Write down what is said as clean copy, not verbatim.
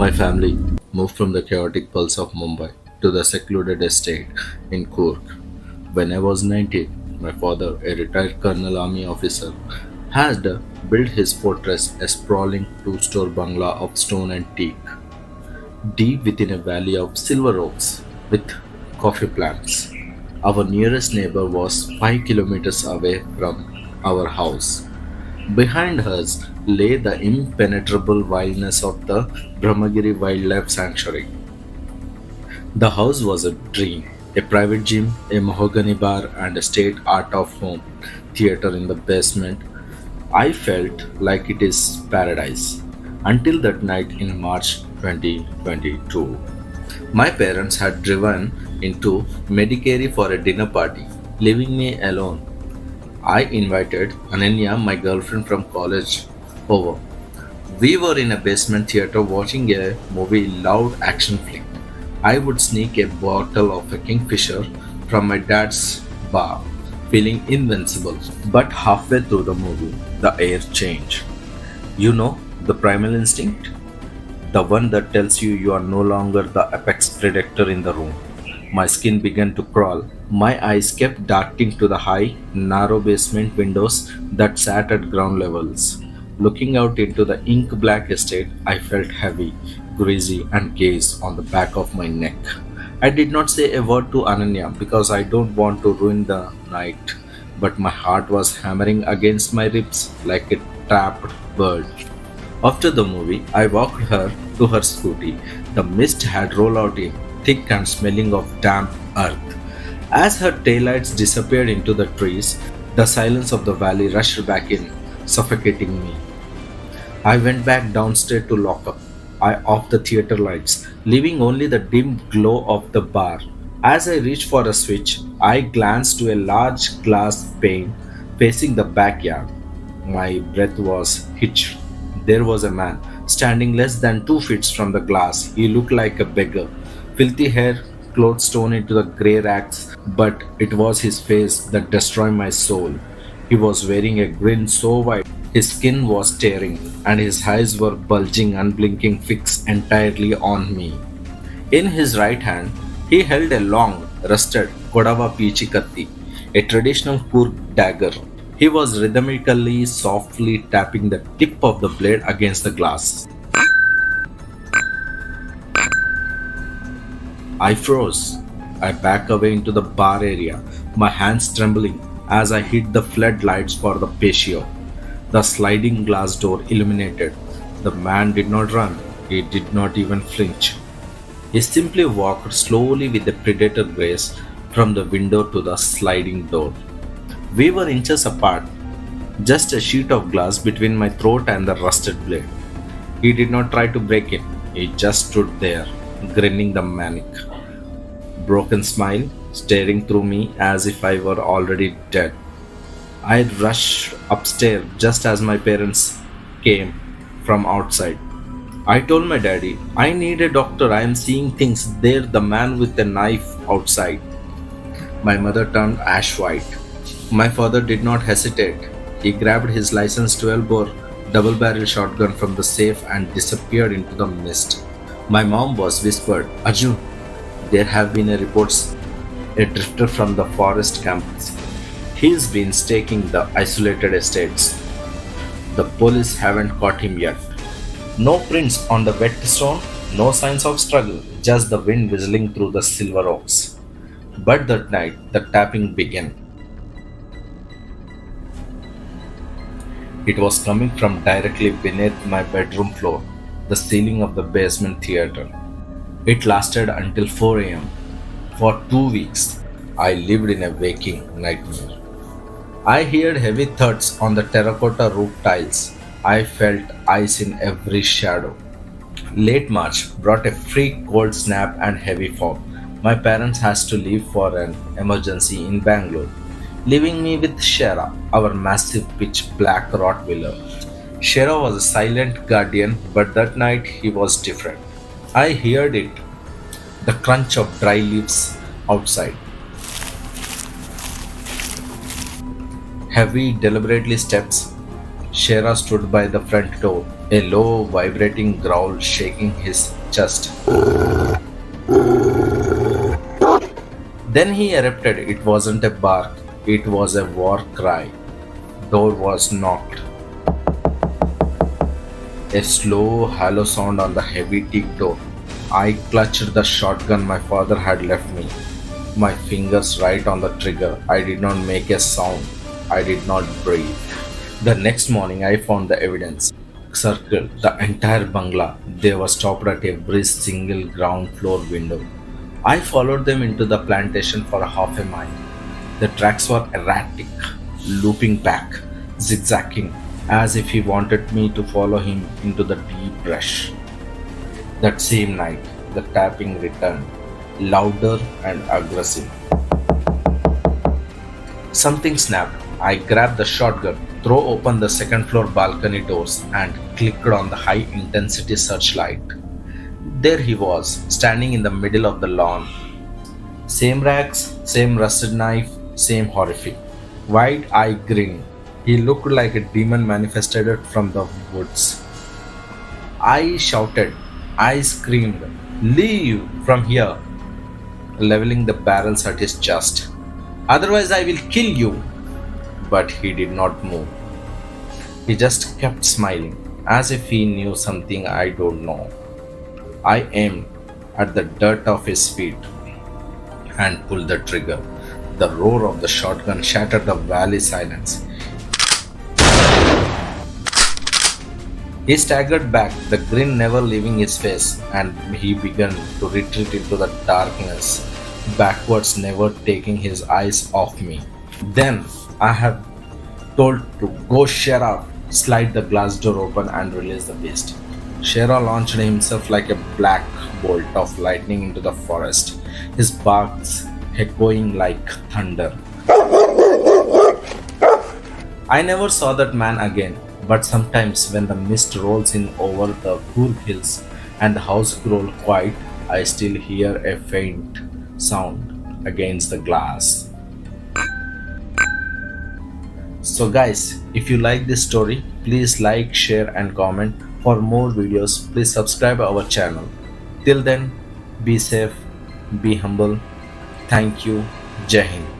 My family moved from the chaotic pulse of Mumbai to the secluded estate in Coorg. When I was 19, my father, a retired colonel army officer, had built his fortress, a sprawling two-store bungalow of stone and teak, deep within a valley of silver oaks with coffee plants. Our nearest neighbor was 5 kilometers away from our house. Behind us lay the impenetrable wildness of the Brahmagiri Wildlife Sanctuary. The house was a dream, a private gym, a mahogany bar, and a state art of home theater in the basement. I felt like it is paradise until that night in March 2022. My parents had driven into Medicare for a dinner party, leaving me alone. I invited Ananya, my girlfriend from college, over. We were in a basement theater watching a movie loud action flick. I would sneak a bottle of a Kingfisher from my dad's bar, feeling invincible. But halfway through the movie, the air changed. You know, the primal instinct? The one that tells you are no longer the apex predator in the room. My skin began to crawl. My eyes kept darting to the high, narrow basement windows that sat at ground levels. Looking out into the ink black estate, I felt heavy, greasy, and gaze on the back of my neck. I did not say a word to Ananya because I don't want to ruin the night, but my heart was hammering against my ribs like a trapped bird. After the movie, I walked her to her scooty. The mist had rolled out in, thick and smelling of damp earth. As her taillights disappeared into the trees, the silence of the valley rushed back in, suffocating me. I went back downstairs to lock up. I off the theater lights, leaving only the dim glow of the bar. As I reached for a switch, I glanced to a large glass pane facing the backyard. My breath was hitched. There was a man standing less than 2 feet from the glass. He looked like a beggar. Filthy hair, clothes torn into the grey rags, but it was his face that destroyed my soul. He was wearing a grin so wide, his skin was tearing, and his eyes were bulging, unblinking, fixed entirely on me. In his right hand, he held a long, rusted Kodava Pichi Katti, a traditional Coorg dagger. He was rhythmically, softly tapping the tip of the blade against the glass. I froze. I backed away into the bar area, my hands trembling as I hit the floodlights for the patio. The sliding glass door illuminated. The man did not run. He did not even flinch. He simply walked slowly with a predator grace from the window to the sliding door. We were inches apart, just a sheet of glass between my throat and the rusted blade. He did not try to break it. He just stood there, grinning the manic, broken smile staring through me as if I were already dead. I rushed upstairs just as my parents came from outside. I told my daddy, I need a doctor. I am seeing things. There, the man with a knife outside. My mother turned ash white. My father did not hesitate. He grabbed his license 12 bore double barrel shotgun from the safe and disappeared into the mist. My mom was whispered, Arjun, there have been reports a drifter from the forest campus. He's been staking the isolated estates. The police haven't caught him yet. No prints on the wet stone, no signs of struggle, just the wind whistling through the silver oaks. But that night, the tapping began. It was coming from directly beneath my bedroom floor, the ceiling of the basement theater. It lasted until 4 a.m. For 2 weeks, I lived in a waking nightmare. I heard heavy thuds on the terracotta roof tiles. I felt ice in every shadow. Late March brought a freak cold snap and heavy fog. My parents had to leave for an emergency in Bangalore, leaving me with Shera, our massive pitch black Rottweiler. Shera was a silent guardian, but that night he was different. I heard it, the crunch of dry leaves outside, heavy, deliberately steps, Shera stood by the front door, a low, vibrating growl shaking his chest. Then he erupted. It wasn't a bark, it was a war cry. Door was knocked. A slow, hollow sound on the heavy teak door. I clutched the shotgun my father had left me, my fingers right on the trigger. I did not make a sound. I did not breathe. The next morning, I found the evidence. Circled the entire bungalow. They were stopped at every single ground floor window. I followed them into the plantation for half a mile. The tracks were erratic, looping back, zigzagging, as if he wanted me to follow him into the deep brush. That same night, the tapping returned, louder and aggressive. Something snapped. I grabbed the shotgun, threw open the second floor balcony doors, and clicked on the high intensity searchlight. There he was, standing in the middle of the lawn. Same rags, same rusted knife, same horrific. Wide eyed grin. He looked like a demon manifested from the woods. I shouted, I screamed, "Leave from here!" leveling the barrels at his chest. "Otherwise, I will kill you!" But he did not move. He just kept smiling, as if he knew something I don't know. I aimed at the dirt of his feet and pulled the trigger. The roar of the shotgun shattered the valley silence. He staggered back, the grin never leaving his face, and he began to retreat into the darkness, backwards, never taking his eyes off me. Then I had told to go Sheriff, slide the glass door open and release the beast. Shera launched himself like a black bolt of lightning into the forest, his barks echoing like thunder. I never saw that man again, but sometimes when the mist rolls in over the Coorg hills and the house grows quiet, I still hear a faint sound against the glass. So guys, if you like this story, please like, share and comment. For more videos, please subscribe our channel. Till then, be safe, be humble. Thank you. Jai Hind.